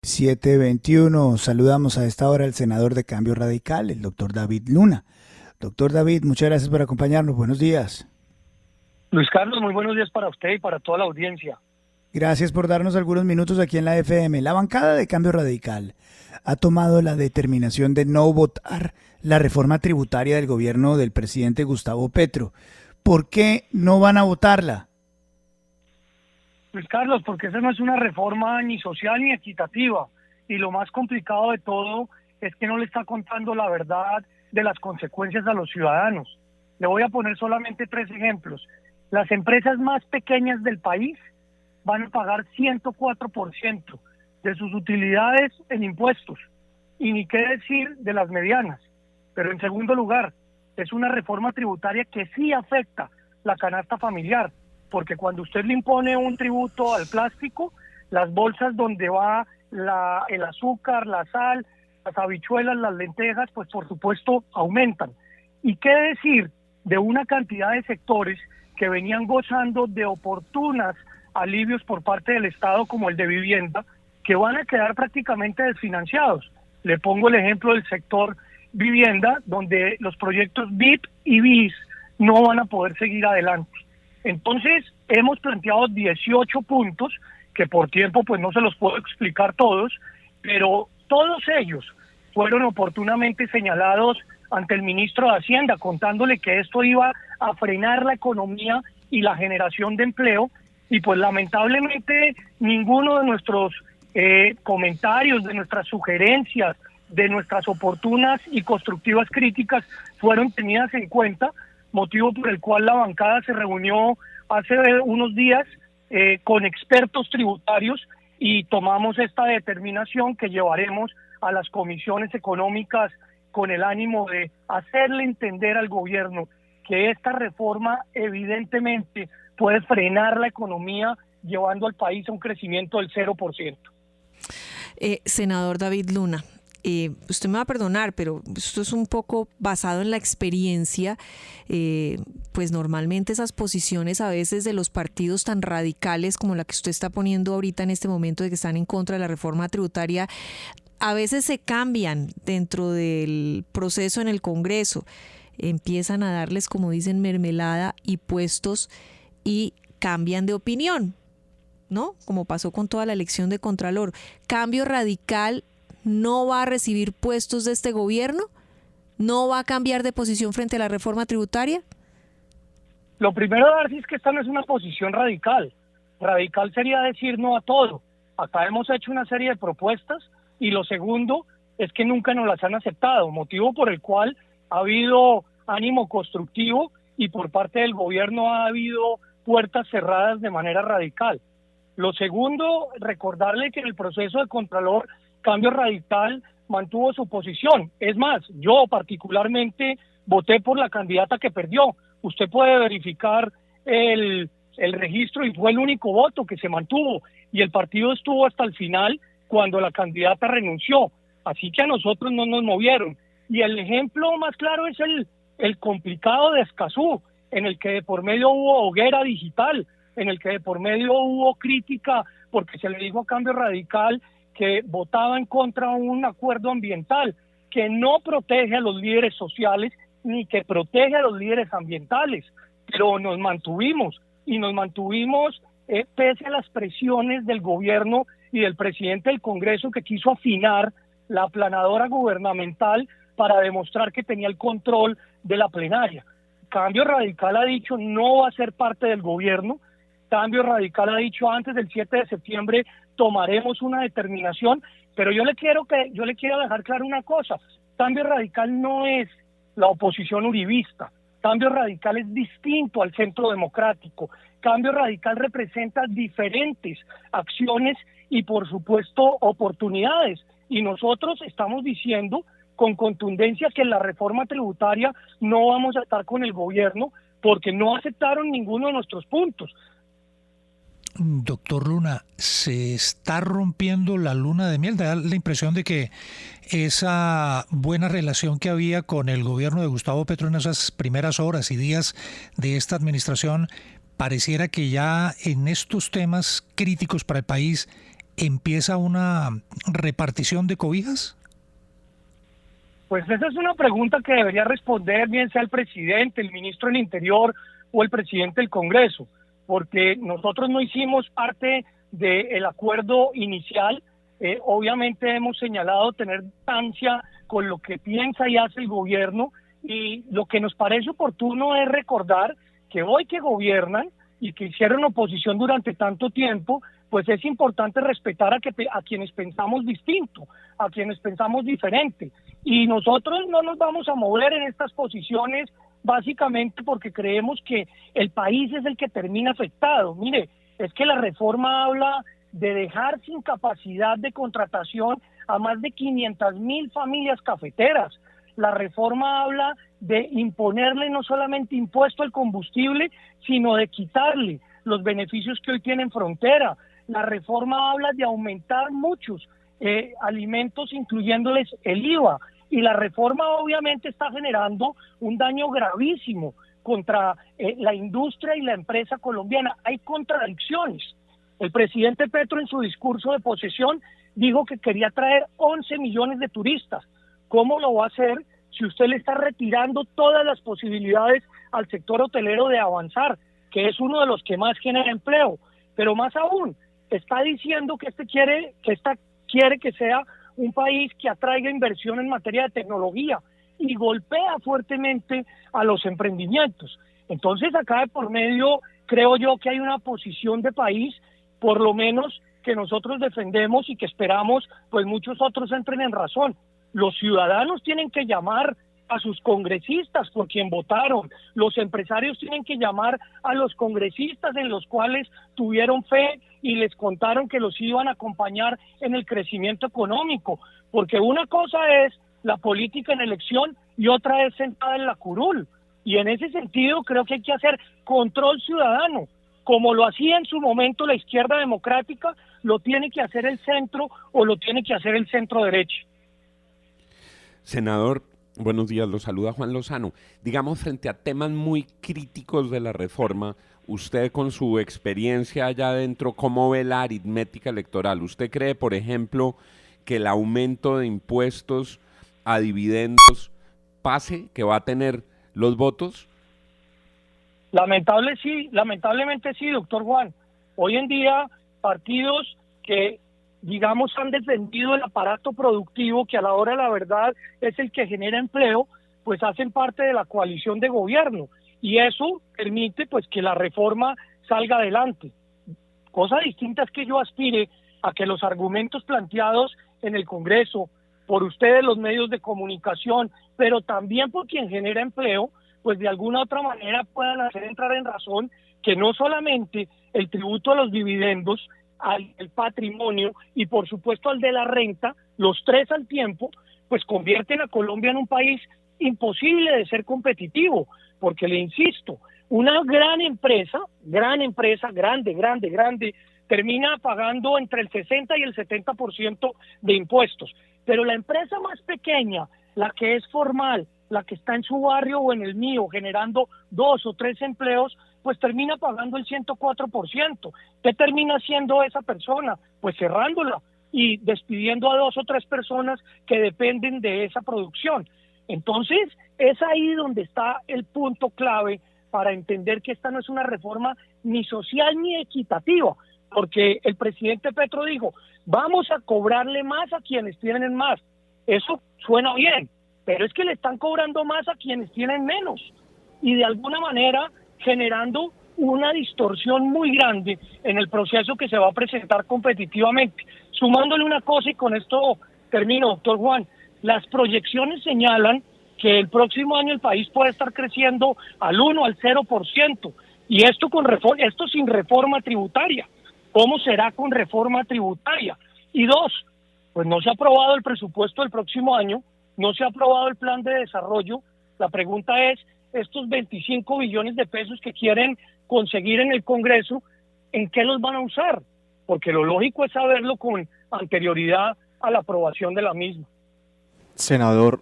7:21. Saludamos a esta hora al senador de Cambio Radical, el doctor David Luna. Doctor David, muchas gracias por acompañarnos. Buenos días. Luis Carlos, muy buenos días para usted y para toda la audiencia. Gracias por darnos algunos minutos aquí en la FM. La bancada de Cambio Radical ha tomado la determinación de no votar la reforma tributaria del gobierno del presidente Gustavo Petro. ¿Por qué no van a votarla? Luis Carlos, porque esa no es una reforma ni social ni equitativa. Y lo más complicado de todo es que no le está contando la verdad de las consecuencias a los ciudadanos. Le voy a poner solamente 3 ejemplos. Las empresas más pequeñas del país van a pagar 104% de sus utilidades en impuestos. Y ni qué decir de las medianas. Pero en segundo lugar, es una reforma tributaria que sí afecta la canasta familiar, porque cuando usted le impone un tributo al plástico, las bolsas donde va el azúcar, la sal, las habichuelas, las lentejas, pues por supuesto aumentan. ¿Y qué decir de una cantidad de sectores que venían gozando de oportunas alivios por parte del Estado, como el de vivienda, que van a quedar prácticamente desfinanciados? Le pongo el ejemplo del sector vivienda, donde los proyectos BIP y BIS no van a poder seguir adelante. Entonces, hemos planteado 18 puntos, que por tiempo pues no se los puedo explicar todos, pero todos ellos fueron oportunamente señalados ante el ministro de Hacienda, contándole que esto iba a frenar la economía y la generación de empleo, y pues lamentablemente ninguno de nuestros comentarios, de nuestras sugerencias, de nuestras oportunas y constructivas críticas fueron tenidas en cuenta, motivo por el cual la bancada se reunió hace unos días con expertos tributarios y tomamos esta determinación que llevaremos a las comisiones económicas con el ánimo de hacerle entender al gobierno que esta reforma evidentemente puede frenar la economía llevando al país a un crecimiento del 0%. Senador David Luna, usted me va a perdonar, pero esto es un poco basado en la experiencia. Pues normalmente esas posiciones a veces de los partidos tan radicales como la que usted está poniendo ahorita en este momento, de que están en contra de la reforma tributaria, a veces se cambian dentro del proceso en el Congreso. Empiezan a darles, como dicen, mermelada y puestos y cambian de opinión, ¿no? Como pasó con toda la elección de Contralor. Cambio Radical no va a recibir puestos de este gobierno, no va a cambiar de posición frente a la reforma tributaria. Lo primero a decir es que esta no es una posición radical. Radical sería decir no a todo. Acá hemos hecho una serie de propuestas y lo segundo es que nunca nos las han aceptado, motivo por el cual ha habido ánimo constructivo y por parte del gobierno ha habido puertas cerradas de manera radical. Lo segundo, recordarle que en el proceso de Contralor Cambio Radical mantuvo su posición. Es más, yo particularmente voté por la candidata que perdió. Usted puede verificar el registro y fue el único voto que se mantuvo. Y el partido estuvo hasta el final cuando la candidata renunció. Así que a nosotros no nos movieron. Y el ejemplo más claro es el complicado de Escazú, en el que de por medio hubo hoguera digital, en el que de por medio hubo crítica porque se le dijo a Cambio Radical que votaba en contra de un acuerdo ambiental que no protege a los líderes sociales ni que protege a los líderes ambientales, pero nos mantuvimos pese a las presiones del gobierno y del presidente del Congreso, que quiso afinar la aplanadora gubernamental para demostrar que tenía el control de la plenaria. Cambio Radical ha dicho no va a ser parte del gobierno. Cambio Radical ha dicho antes del 7 de septiembre tomaremos una determinación, pero yo le quiero dejar claro una cosa. Cambio Radical no es la oposición uribista. Cambio Radical es distinto al Centro Democrático. Cambio Radical representa diferentes acciones y por supuesto oportunidades. Y nosotros estamos diciendo con contundencia que en la reforma tributaria no vamos a estar con el gobierno porque no aceptaron ninguno de nuestros puntos. Doctor Luna, se está rompiendo la luna de miel. Da la impresión de que esa buena relación que había con el gobierno de Gustavo Petro en esas primeras horas y días de esta administración, pareciera que ya en estos temas críticos para el país ¿empieza una repartición de cobijas? Pues esa es una pregunta que debería responder bien sea el presidente, el ministro del Interior o el presidente del Congreso, porque nosotros no hicimos parte del acuerdo inicial. Obviamente hemos señalado tener distancia con lo que piensa y hace el gobierno, y lo que nos parece oportuno es recordar que hoy que gobiernan y que hicieron oposición durante tanto tiempo, pues es importante respetar a quienes pensamos distinto, a quienes pensamos diferente. Y nosotros no nos vamos a mover en estas posiciones básicamente porque creemos que el país es el que termina afectado. Mire, es que la reforma habla de dejar sin capacidad de contratación a más de 500,000 familias cafeteras. La reforma habla de imponerle no solamente impuesto al combustible, sino de quitarle los beneficios que hoy tienen frontera. La reforma habla de aumentar muchos alimentos, incluyéndoles el IVA. Y la reforma obviamente está generando un daño gravísimo contra la industria y la empresa colombiana. Hay contradicciones. El presidente Petro en su discurso de posesión dijo que quería traer 11 millones de turistas. ¿Cómo lo va a hacer si usted le está retirando todas las posibilidades al sector hotelero de avanzar, que es uno de los que más genera empleo? Pero más aún, está diciendo que quiere que sea un país que atraiga inversión en materia de tecnología y golpea fuertemente a los emprendimientos. Entonces, acá de por medio, creo yo que hay una posición de país, por lo menos que nosotros defendemos y que esperamos, pues muchos otros entren en razón. Los ciudadanos tienen que llamar a sus congresistas por quien votaron. Los empresarios tienen que llamar a los congresistas en los cuales tuvieron fe y les contaron que los iban a acompañar en el crecimiento económico. Porque una cosa es la política en elección y otra es sentada en la curul. Y en ese sentido creo que hay que hacer control ciudadano. Como lo hacía en su momento la izquierda democrática, lo tiene que hacer el centro o lo tiene que hacer el centro derecha. Senador, buenos días, lo saluda Juan Lozano. Digamos, frente a temas muy críticos de la reforma, usted con su experiencia allá adentro, ¿cómo ve la aritmética electoral? ¿Usted cree, por ejemplo, que el aumento de impuestos a dividendos pase, que va a tener los votos? Lamentablemente sí, doctor Juan. Hoy en día, partidos que digamos han defendido el aparato productivo, que a la hora de la verdad es el que genera empleo, pues hacen parte de la coalición de gobierno, y eso permite pues que la reforma salga adelante. Cosa distinta es que yo aspire a que los argumentos planteados en el Congreso, por ustedes los medios de comunicación, pero también por quien genera empleo, pues de alguna otra manera puedan hacer entrar en razón que no solamente el tributo a los dividendos, al patrimonio y por supuesto al de la renta, los tres al tiempo, pues convierten a Colombia en un país imposible de ser competitivo, porque le insisto, una gran empresa, grande, termina pagando entre el 60 y el 70% de impuestos, pero la empresa más pequeña, la que es formal, la que está en su barrio o en el mío generando 2 o 3 empleos, pues termina pagando el 104%. ¿Qué termina haciendo esa persona? Pues cerrándola y despidiendo a 2 o 3 personas que dependen de esa producción. Entonces, es ahí donde está el punto clave para entender que esta no es una reforma ni social ni equitativa, porque el presidente Petro dijo, vamos a cobrarle más a quienes tienen más. Eso suena bien, pero es que le están cobrando más a quienes tienen menos, y de alguna manera generando una distorsión muy grande en el proceso que se va a presentar competitivamente. Sumándole una cosa, y con esto termino, doctor Juan, las proyecciones señalan que el próximo año el país puede estar creciendo al 1, al 0%, y esto sin reforma tributaria. ¿Cómo será con reforma tributaria? Y 2, pues no se ha aprobado el presupuesto del próximo año, no se ha aprobado el plan de desarrollo. La pregunta es, estos 25 billones de pesos que quieren conseguir en el Congreso, ¿en qué los van a usar? Porque lo lógico es saberlo con anterioridad a la aprobación de la misma. Senador,